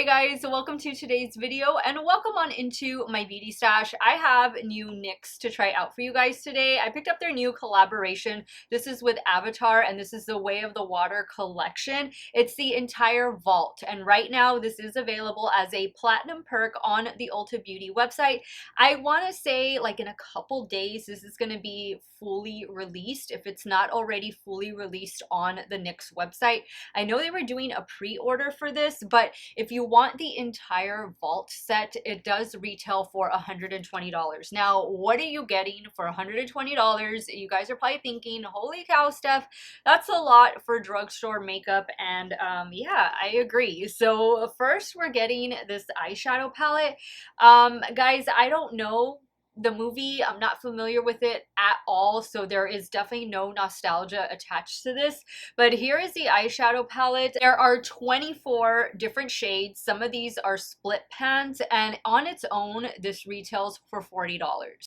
Hey guys, welcome to today's video and welcome on into my beauty stash. I have new NYX to try out for you guys today. I picked up their new collaboration. This is with Avatar and this is the Way of the Water collection. It's the entire vault and right now this is available as a platinum perk on the Ulta Beauty website. I want to say like in a couple days this is going to be fully released if it's not already fully released on the NYX website. I know they were doing a pre-order for this, but if you want the entire vault set, it does retail for $120. Now, what are you getting for $120? You guys are probably thinking, holy cow, Steph, that's a lot for drugstore makeup. And yeah, I agree. So first we're getting this eyeshadow palette. Guys, I don't know the movie. I'm not familiar with it at all, so there is definitely no nostalgia attached to this. But here is the eyeshadow palette. There are 24 different shades. Some of these are split pans, and on its own, this retails for $40.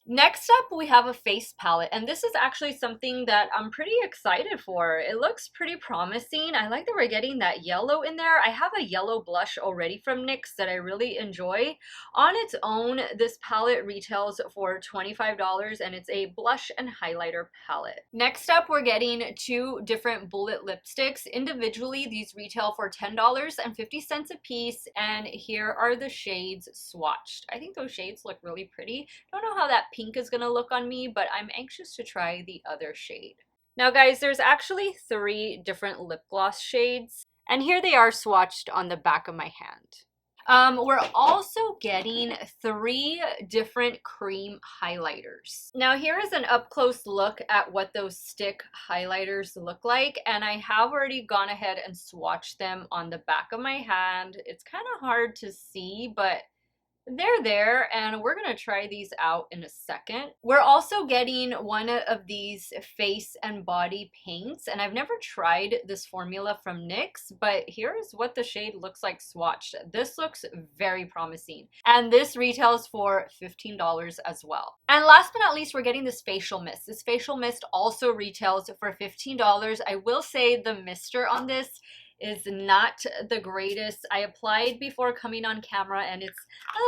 Next up, we have a face palette, and this is actually something that I'm pretty excited for. It looks pretty promising. I like that we're getting that yellow in there. I have a yellow blush already from NYX that I really enjoy. On its own, this palette retails for $25 and it's a blush and highlighter palette. Next up, we're getting two different bullet lipsticks. Individually, these retail for $10.50 a piece, and here are the shades swatched. I think those shades look really pretty. Don't know how that pink is gonna look on me, but I'm anxious to try the other shade. Now guys, there's actually 3 different lip gloss shades, and here they are swatched on the back of my hand. We're also getting 3 different cream highlighters. Now here is an up-close look at what those stick highlighters look like, and I have already gone ahead and swatched them on the back of my hand. It's kind of hard to see, but they're there, and we're gonna try these out in a second. We're also getting one of these face and body paints, and I've never tried this formula from NYX, but here's what the shade looks like swatched. This looks very promising, and this retails for $15 as well. And last but not least, we're getting this facial mist. This facial mist also retails for $15. I will say the mister on this is not the greatest. I applied before coming on camera and it's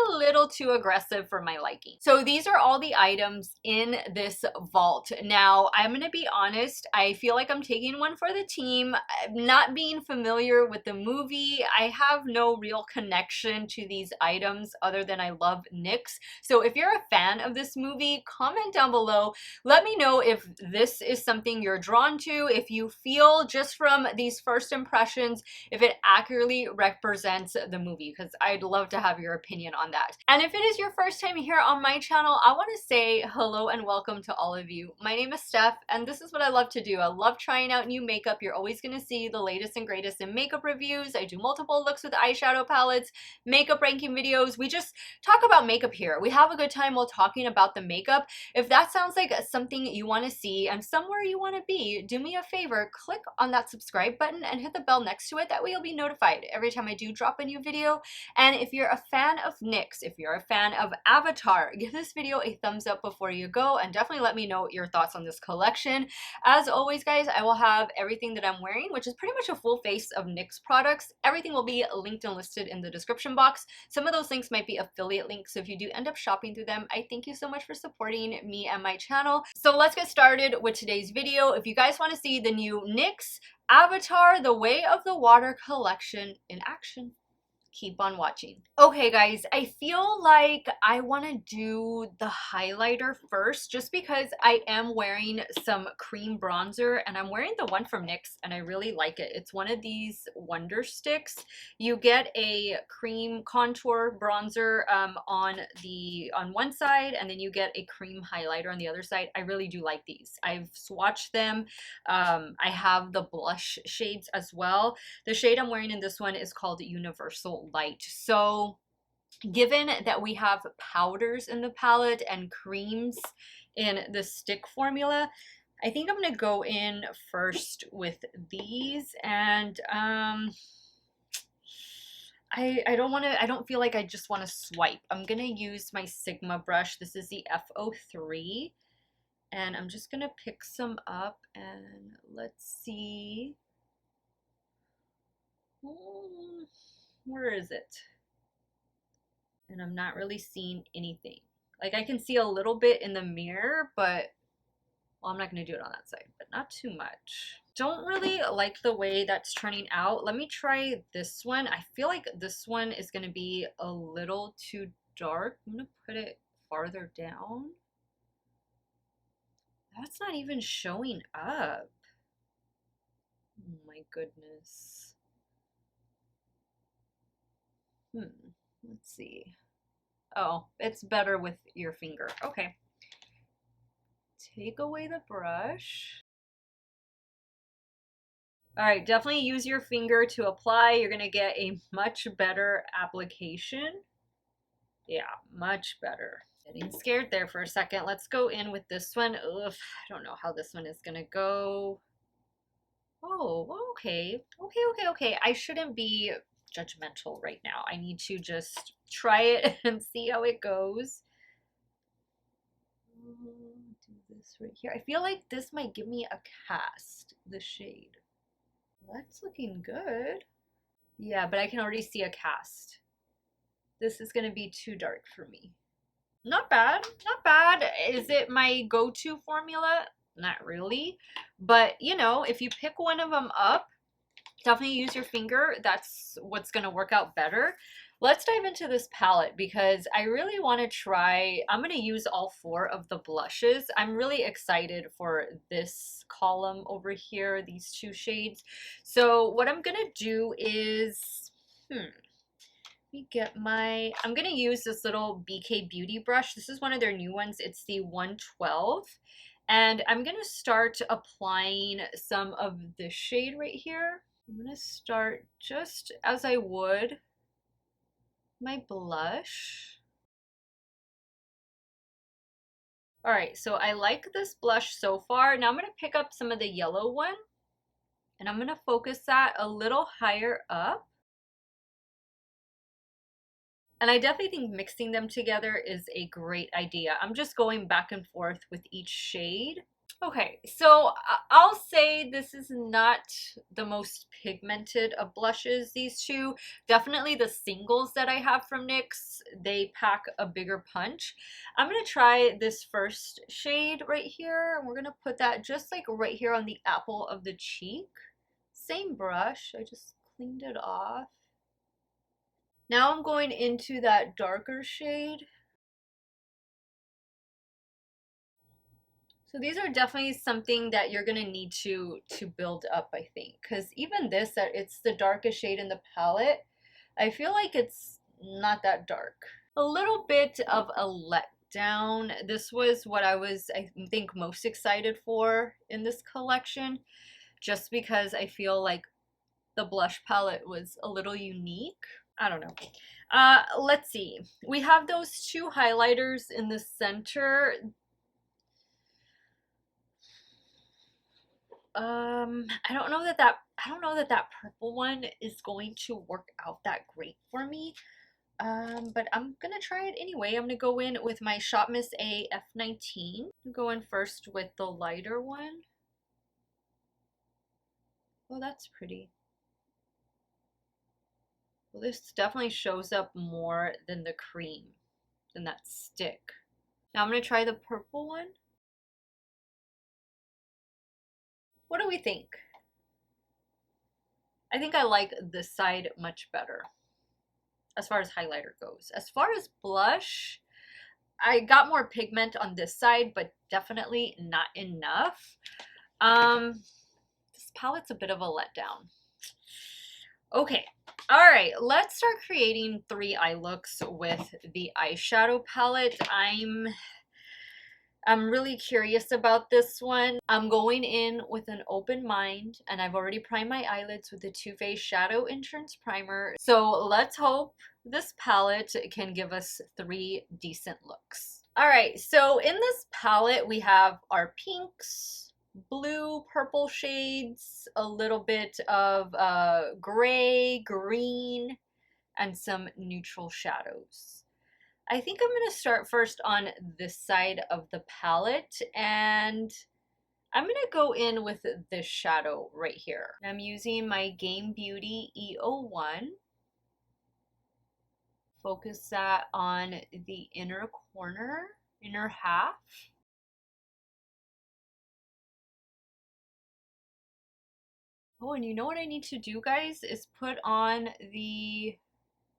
a little too aggressive for my liking. So these are all the items in this vault. Now, I'm gonna be honest, I feel like I'm taking one for the team. Not being familiar with the movie, I have no real connection to these items other than I love NYX. So if you're a fan of this movie, comment down below. Let me know if this is something you're drawn to, if you feel just from these first impressions if it accurately represents the movie, because I'd love to have your opinion on that. And if it is your first time here on my channel, I want to say hello and welcome to all of you. My name is Steph, and this is what I love to do. I love trying out new makeup. You're always going to see the latest and greatest in makeup reviews. I do multiple looks with eyeshadow palettes, makeup ranking videos. We just talk about makeup here. We have a good time while talking about the makeup. If that sounds like something you want to see and somewhere you want to be, do me a favor, click on that subscribe button and hit the bell next to it. That way you'll be notified every time I do drop a new video. And if you're a fan of NYX, if you're a fan of Avatar, give this video a thumbs up before you go and definitely let me know your thoughts on this collection. As always, guys, I will have everything that I'm wearing, which is pretty much a full face of NYX products. Everything will be linked and listed in the description box. Some of those links might be affiliate links, so if you do end up shopping through them, I thank you so much for supporting me and my channel. So let's get started with today's video. If you guys want to see the new NYX Avatar, the Way of the Water collection in action, keep on watching. Okay guys, I feel like I want to do the highlighter first just because I am wearing some cream bronzer and I'm wearing the one from NYX and I really like it. It's one of these Wonder Sticks. You get a cream contour bronzer on one side and then you get a cream highlighter on the other side. I really do like these. I've swatched them. I have the blush shades as well. The shade I'm wearing in this one is called Universal Light. So given that we have powders in the palette and creams in the stick formula, I think I'm gonna go in first with these, and I don't feel like I just want to swipe. I'm gonna use my Sigma brush. This is the F03, and I'm just gonna pick some up and let's see. Where is it? and I'm not really seeing anything. Like I can see a little bit in the mirror, but well, I'm not going to do it on that side, but not too much. Don't really like the way that's turning out. Let me try this one. I feel like this one is going to be a little too dark. I'm going to put it farther down. That's not even showing up. Oh my goodness. Let's see. Oh, it's better with your finger. Okay. Take away the brush. All right, definitely use your finger to apply. You're gonna get a much better application. Yeah, much better. Getting scared there for a second. Let's go in with this one. Ugh, I don't know how this one is gonna go. Oh, okay. Okay. I shouldn't be judgmental right now. I need to just try it and see how it goes. Do this right here. I feel like this might give me a cast, the shade. That's looking good. Yeah, but I can already see a cast. This is going to be too dark for me. Not bad, not bad. Is it my go-to formula? Not really. But, you know, if you pick one of them up, definitely use your finger. That's what's going to work out better. Let's dive into this palette because I really want to try, I'm going to use all 4 of the blushes. I'm really excited for this column over here, these 2 shades. So what I'm going to do is, let me get my, I'm going to use this little BK Beauty brush. This is one of their new ones. It's the 112. And I'm going to start applying some of this shade right here. I'm going to start just as I would my blush. All right, so I like this blush so far. Now I'm going to pick up some of the yellow one and I'm going to focus that a little higher up. And I definitely think mixing them together is a great idea. I'm just going back and forth with each shade. Okay, so I'll say this is not the most pigmented of blushes, these 2. Definitely the singles that I have from NYX, they pack a bigger punch. I'm going to try this first shade right here. We're going to put that just like right here on the apple of the cheek. Same brush, I just cleaned it off. Now I'm going into that darker shade. So these are definitely something that you're going to need to build up, I think. Because even this, it's the darkest shade in the palette, I feel like it's not that dark. A little bit of a letdown. This was what I was, I think, most excited for in this collection. Just because I feel like the blush palette was a little unique. I don't know. Let's see. We have those 2 highlighters in the center. I don't know that that purple one is going to work out that great for me. But I'm gonna try it anyway. I'm gonna go in with my Shop Miss A F19. I'm going first with the lighter one. Oh, that's pretty. Well, this definitely shows up more than the cream, than that stick. Now I'm gonna try the purple one. What do we think? I think I like this side much better as far as highlighter goes. As far as blush, I got more pigment on this side, but definitely not enough. This palette's a bit of a letdown. Okay, all right, let's start creating 3 eye looks with the eyeshadow palette. I'm really curious about this one. I'm going in with an open mind, and I've already primed my eyelids with the Too Faced Shadow Entrance Primer. So let's hope this palette can give us 3 decent looks. All right, so in this palette, we have our pinks, blue, purple shades, a little bit of gray, green, and some neutral shadows. I think I'm going to start first on this side of the palette, and I'm going to go in with this shadow right here. I'm using my Game Beauty E01. focus that on the inner corner, inner half. Oh, and you know what I need to do, guys, is put on the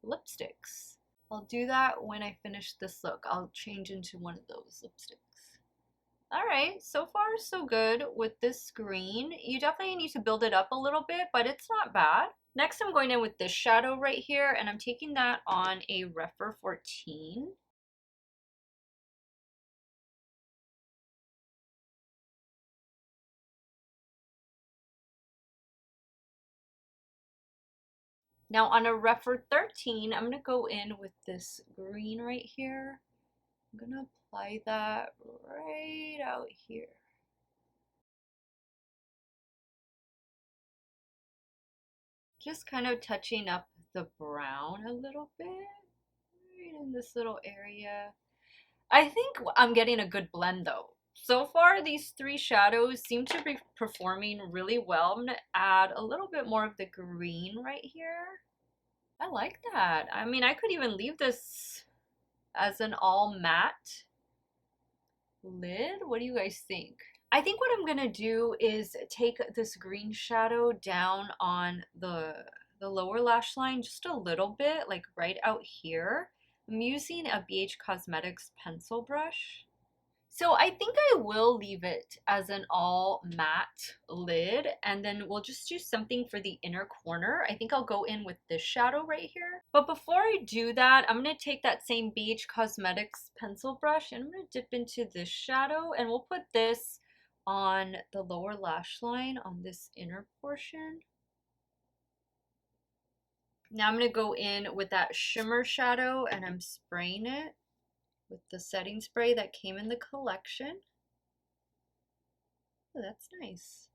lipsticks. I'll do that when I finish this look. I'll change into one of those lipsticks. Alright, so far so good with this green. You definitely need to build it up a little bit, but it's not bad. Next, I'm going in with this shadow right here, and I'm taking that on a Rephr 14. Now on a Rephr 13, I'm going to go in with this green right here. I'm going to apply that right out here. Just kind of touching up the brown a little bit, right in this little area. I think I'm getting a good blend though. So far, these three shadows seem to be performing really well. I'm going to add a little bit more of the green right here. I like that. I mean, I could even leave this as an all matte lid. What do you guys think? I think what I'm gonna do is take this green shadow down on the lower lash line just a little bit, like right out here. I'm using a BH Cosmetics pencil brush. So I think I will leave it as an all matte lid, and then we'll just do something for the inner corner. I think I'll go in with this shadow right here. But before I do that, I'm going to take that same BH Cosmetics pencil brush and I'm going to dip into this shadow, and we'll put this on the lower lash line on this inner portion. Now I'm going to go in with that shimmer shadow and I'm spraying it with the setting spray that came in the collection. Oh, that's nice.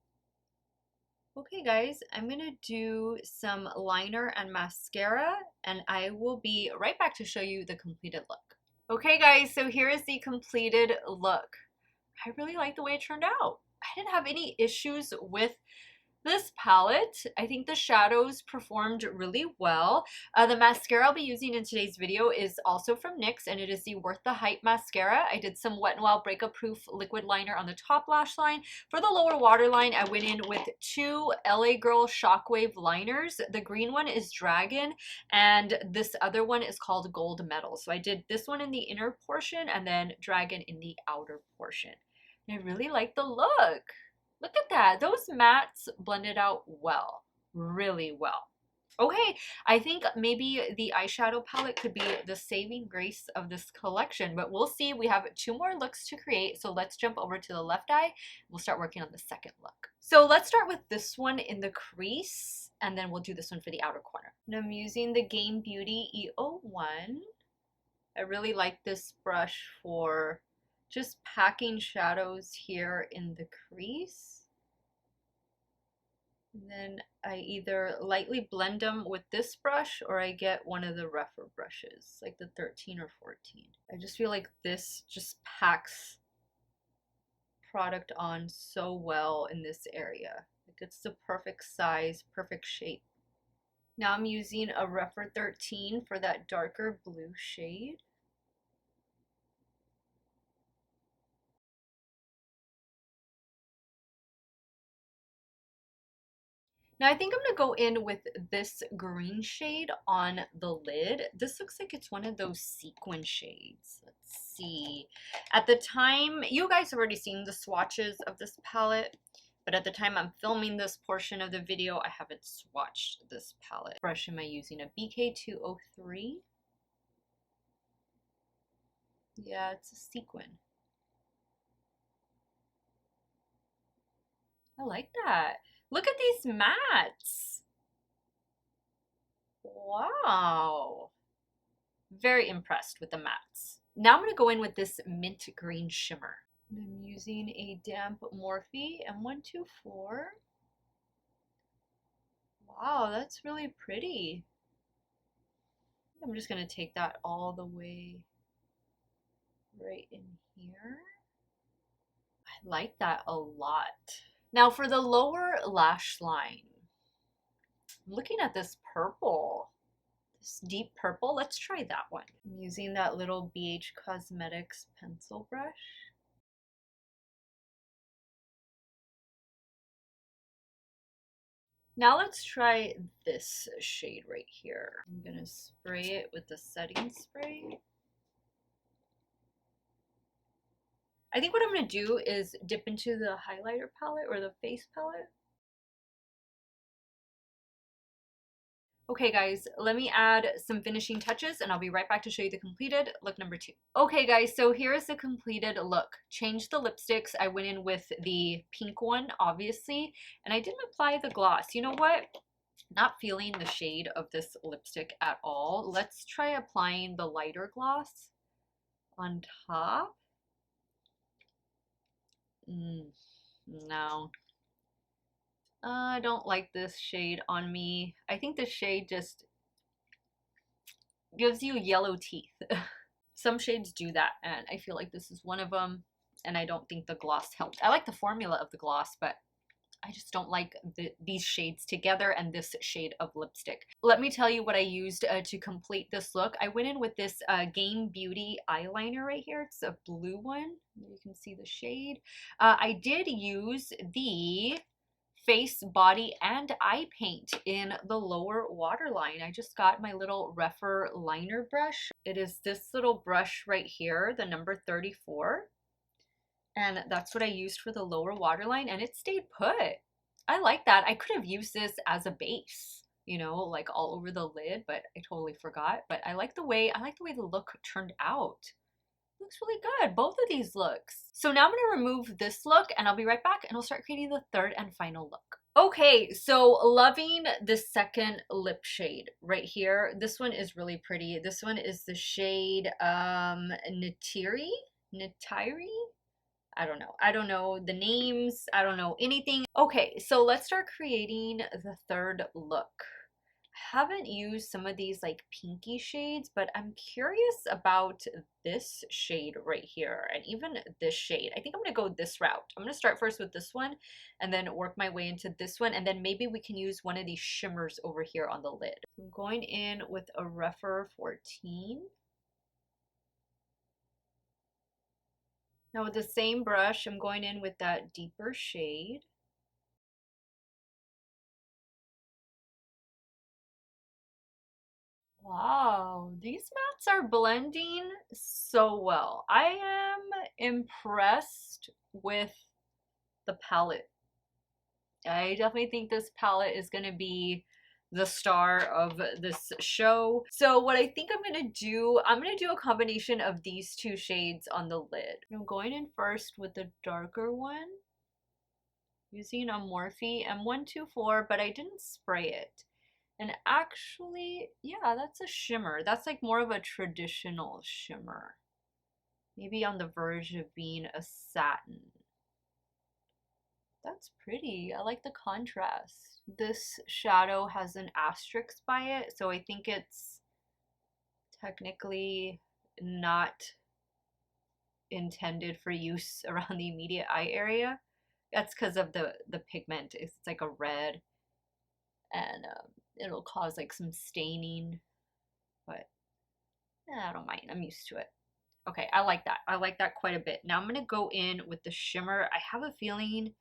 Okay guys, I'm gonna do some liner and mascara and I will be right back to show you the completed look. Okay guys, so here is the completed look. I really like the way it turned out. I didn't have any issues with this palette. I think the shadows performed really well. The mascara I'll be using in today's video is also from NYX, and it is the Worth the Hype mascara. I did some Wet n Wild Breakup Proof liquid liner on the top lash line. For the lower waterline, I went in with two LA Girl Shockwave liners. The green one is Dragon, and this other one is called Gold Medal. So I did this one in the inner portion and then Dragon in the outer portion. And I really like the look. Look at that. Those mattes blended out well, really well. Okay, I think maybe the eyeshadow palette could be the saving grace of this collection, but we'll see. We have two more looks to create, so let's jump over to the left eye. We'll start working on the second look. So let's start with this one in the crease, and then we'll do this one for the outer corner. And I'm using the Game Beauty E01. I really like this brush for just packing shadows here in the crease. And then I either lightly blend them with this brush or I get one of the Rephr brushes, like the 13 or 14. I just feel like this just packs product on so well in this area. Like it's the perfect size, perfect shape. Now I'm using a Rephr 13 for that darker blue shade. Now I think I'm gonna go in with this green shade on the lid. This looks like it's one of those sequin shades. Let's see. At the time, you guys have already seen the swatches of this palette, but at the time I'm filming this portion of the video, I haven't swatched this palette. Brush am I using? A BK203. Yeah, it's a sequin. I like that. Look at these mattes. Wow. Very impressed with the mattes. Now I'm going to go in with this mint green shimmer. I'm using a damp Morphe M124. Wow, that's really pretty. I'm just going to take that all the way right in here. I like that a lot. Now for the lower lash line, I'm looking at this purple. This deep purple, let's try that one. I'm using that little BH Cosmetics pencil brush. Now let's try this shade right here. I'm gonna spray it with the setting spray. I think what I'm gonna do is dip into the highlighter palette or the face palette. Okay guys, let me add some finishing touches and I'll be right back to show you the completed look number 2. Okay guys, so here's the completed look. Changed the lipsticks. I went in with the pink one, obviously, and I didn't apply the gloss. You know what? Not feeling the shade of this lipstick at all. Let's try applying the lighter gloss on top. No. I don't like this shade on me. I think the shade just gives you yellow teeth. Some shades do that, and I feel like this is one of them, and I don't think the gloss helped. I like the formula of the gloss, but I just don't like these shades together and this shade of lipstick. Let me tell you what I used to complete this look. I went in with this Game Beauty eyeliner right here. It's a blue one. You can see the shade. I did use the face, body, and eye paint in the lower waterline. I just got my little Refer liner brush. It is this little brush right here, the number 34. And that's what I used for the lower waterline, and it stayed put. I like that. I could have used this as a base, you know, like all over the lid, but I totally forgot. But I like the way the look turned out. Looks really good, both of these looks. So now I'm gonna remove this look and I'll be right back and I'll start creating the third and final look. Okay, so loving the second lip shade right here. This one is really pretty. This one is the shade Natiri? I don't know. I don't know the names. I don't know anything. Okay, so let's start creating the third look. I haven't used some of these like pinky shades, but I'm curious about this shade right here and even this shade. I think I'm gonna go this route. I'm gonna start first with this one and then work my way into this one, and then maybe we can use one of these shimmers over here on the lid. I'm going in with a Refer 14. Now with the same brush, I'm going in with that deeper shade. Wow, these mattes are blending so well. I am impressed with the palette. I definitely think this palette is going to be the star of this show. So what I think I'm going to do a combination of these two shades on the lid. I'm going in first with the darker one, using a Morphe M124, but I didn't spray it. And actually, yeah, that's a shimmer. That's like more of a traditional shimmer. Maybe on the verge of being a satin. That's pretty. I like the contrast. This shadow has an asterisk by it, so I think it's technically not intended for use around the immediate eye area. That's because of the pigment. It's like a red, and it'll cause like some staining, but I don't mind. I'm used to it. Okay, I like that. I like that quite a bit. Now I'm going to go in with the shimmer. I have a feeling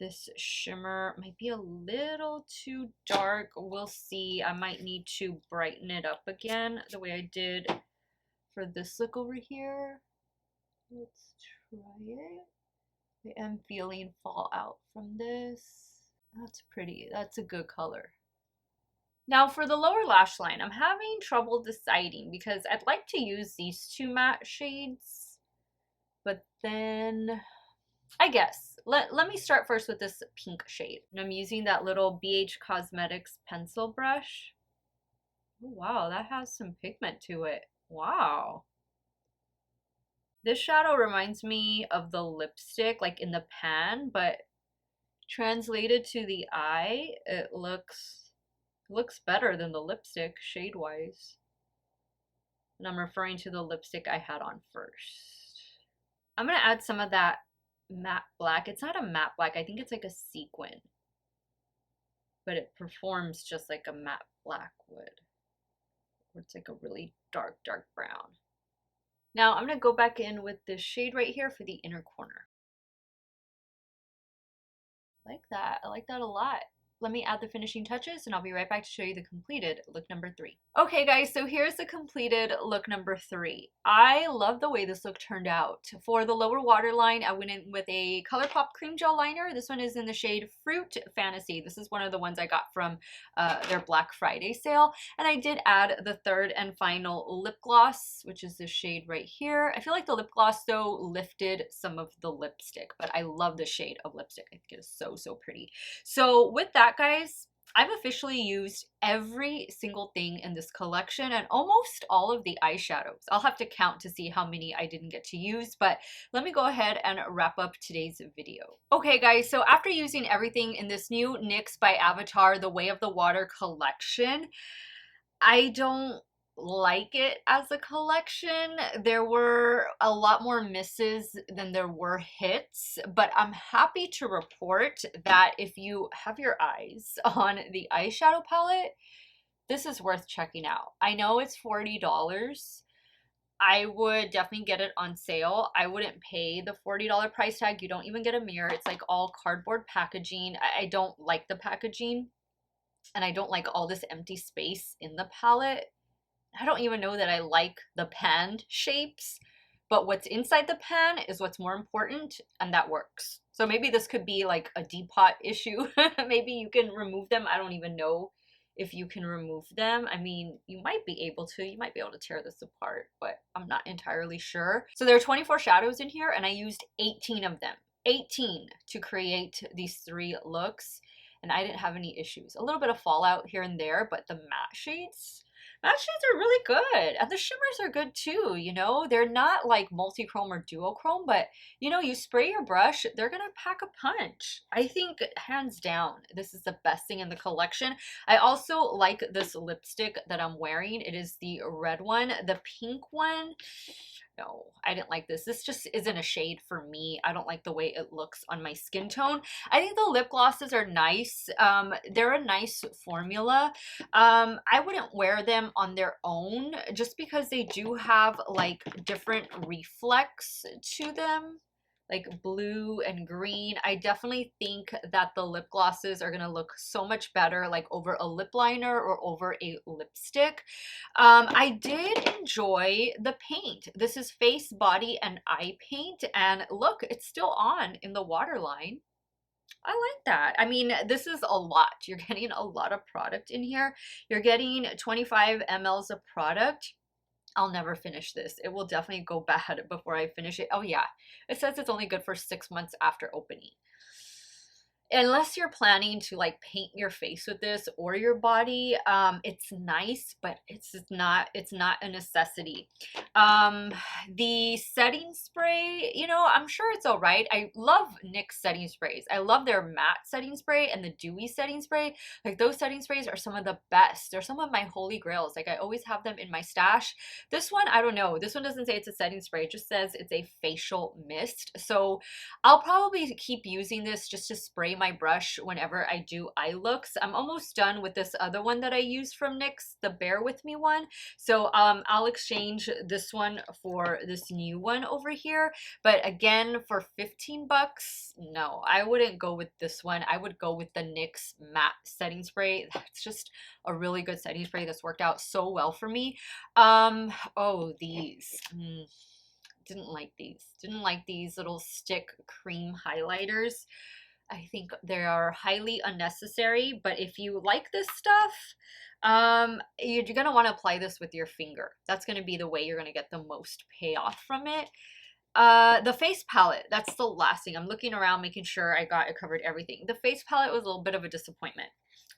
this shimmer might be a little too dark. We'll see. I might need to brighten it up again the way I did for this look over here. Let's try it. I am feeling fallout from this. That's pretty. That's a good color. Now for the lower lash line, I'm having trouble deciding because I'd like to use these two matte shades, but then I guess let me start first with this pink shade. And I'm using that little BH Cosmetics pencil brush. Oh, wow, that has some pigment to it. Wow. This shadow reminds me of the lipstick like in the pan, but translated to the eye, it looks better than the lipstick shade-wise. And I'm referring to the lipstick I had on first. I'm going to add some of that matte black. It's not a matte black. I think it's like a sequin. But it performs just like a matte black would. where it's like a really dark, dark brown. Now I'm going to go back in with this shade right here for the inner corner. I like that. I like that a lot. Let me add the finishing touches and I'll be right back to show you the completed look number 3. Okay guys, so here's the completed look number 3. I love the way this look turned out. For the lower waterline, I went in with a ColourPop cream gel liner. This one is in the shade Fruit Fantasy. This is one of the ones I got from their Black Friday sale. And I did add the third and final lip gloss, which is this shade right here. I feel like the lip gloss though lifted some of the lipstick, but I love the shade of lipstick. I think it is so, so pretty. So with that, guys, I've officially used every single thing in this collection and almost all of the eyeshadows. I'll have to count to see how many I didn't get to use, but let me go ahead and wrap up today's video. Okay guys, so after using everything in this new NYX by Avatar, The Way of the Water collection, I don't like it as a collection. There were a lot more misses than there were hits, but I'm happy to report that if you have your eyes on the eyeshadow palette, this is worth checking out. I know it's $40. I would definitely get it on sale. I wouldn't pay the $40 price tag. You don't even get a mirror. It's like all cardboard packaging. I don't like the packaging, and I don't like all this empty space in the palette. I don't even know that I like the pan shapes, but what's inside the pan is what's more important, and that works. So maybe this could be like a depot issue. Maybe you can remove them. I don't even know if you can remove them. I mean, you might be able to. You might be able to tear this apart, but I'm not entirely sure. So there are 24 shadows in here, and I used 18 of them. 18 to create these 3 looks, and I didn't have any issues. A little bit of fallout here and there, but the matte shades are really good, and the shimmers are good too. You know, they're not like multi-chrome or duochrome, but you know, you spray your brush, they're gonna pack a punch. I think hands down this is the best thing in the collection. I also like this lipstick that I'm wearing. It is the red one. The pink one, no, I didn't like this. This just isn't a shade for me. I don't like the way it looks on my skin tone. I think the lip glosses are nice. They're a nice formula. I wouldn't wear them on their own just because they do have like different reflex to them, like blue and green. I definitely think that the lip glosses are gonna look so much better like over a lip liner or over a lipstick. I did enjoy the paint. This is face, body, and eye paint, and look, it's still on in the waterline. I like that. I mean, this is a lot. You're getting a lot of product in here. You're getting 25 mLs of product. I'll never finish this. It will definitely go bad before I finish it. Oh yeah, it says it's only good for 6 months after opening. Unless you're planning to like paint your face with this or your body, it's nice, but it's not a necessity. The setting spray, you know, I'm sure it's all right. I love NYX setting sprays. I love their matte setting spray and the dewy setting spray. Like those setting sprays are some of the best. They're some of my holy grails. Like I always have them in my stash. This one, I don't know. This one doesn't say it's a setting spray. It just says it's a facial mist. So I'll probably keep using this just to spray my brush whenever I do eye looks. I'm almost done with this other one that I use from NYX, the Bear With Me one. So I'll exchange this one for this new one over here. But again, for 15 bucks, no, I wouldn't go with this one. I would go with the NYX matte setting spray. That's just a really good setting spray that's worked out so well for me. Oh, these. Didn't like these little stick cream highlighters. I think they are highly unnecessary, but if you like this stuff, you're gonna want to apply this with your finger. That's gonna be the way you're gonna get the most payoff from it. The face palette, that's the last thing. I'm looking around making sure I covered everything. The face palette was a little bit of a disappointment.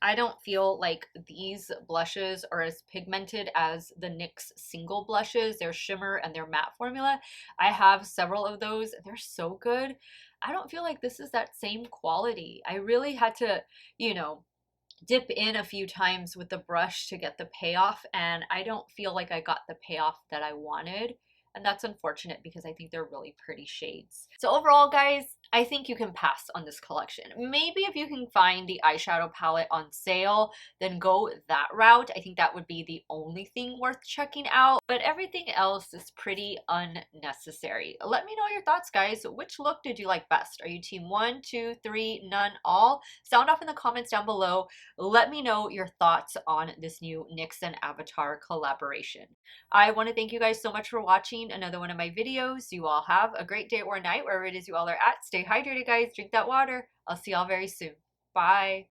I don't feel like these blushes are as pigmented as the NYX single blushes, their shimmer and their matte formula. I have several of those. They're so good. I don't feel like this is that same quality. I really had to, you know, dip in a few times with the brush to get the payoff, and I don't feel like I got the payoff that I wanted. and that's unfortunate because I think they're really pretty shades. So overall, guys, I think you can pass on this collection. Maybe if you can find the eyeshadow palette on sale, then go that route. I think that would be the only thing worth checking out, but everything else is pretty unnecessary. Let me know your thoughts, guys. Which look did you like best? Are you team 1, 2, 3, none, all? Sound off in the comments down below. Let me know your thoughts on this new NYX and Avatar collaboration. I want to thank you guys so much for watching another one of my videos. You all have a great day or night wherever it is you all are at. Stay hydrated, guys. Drink that water. I'll see y'all very soon. Bye.